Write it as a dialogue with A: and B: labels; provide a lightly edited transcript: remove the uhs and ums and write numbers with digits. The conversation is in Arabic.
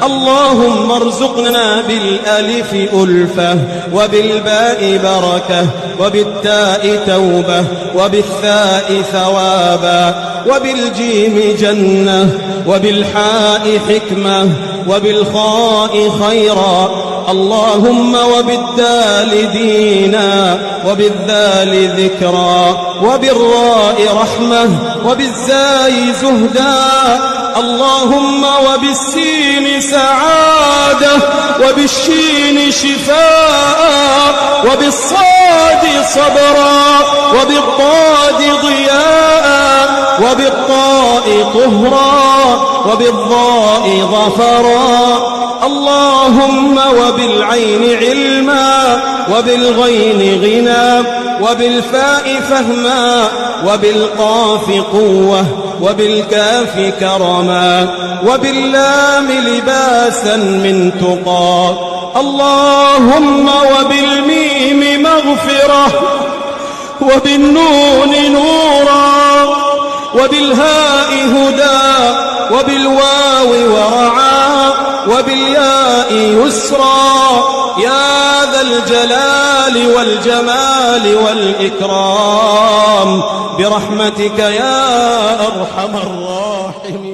A: اللهم ارزقنا بالألف ألفة، وبالباء بركة، وبالتاء توبة، وبالثاء ثوابا، وبالجيم جنة، وبالحاء حكمة، وبالخاء خيرا. اللهم وبالدال دينا، وبالذال ذكرا، وبالراء رحمة، وبالزاي زهدا. اللهم وبالسين سعادة، وبالشين شفاء، وبالصاد صبرا، وبالضاد ضياء، وبالطاء طهرا، وبالضاء ظفرا. اللهم وبالعين علما، وبالغين غنى، وبالفاء فهما، وبالقاف قوة، وبالكاف كرما، وباللام لباسا من تقى. اللهم وبالميم مغفرة، وبالنون نورا، وبالهاء هدى، وبالواو ورعا، وبالياء يسرا. يا ذا الجلال والجمال والإكرام برحمتك يا أرحم الراحمين.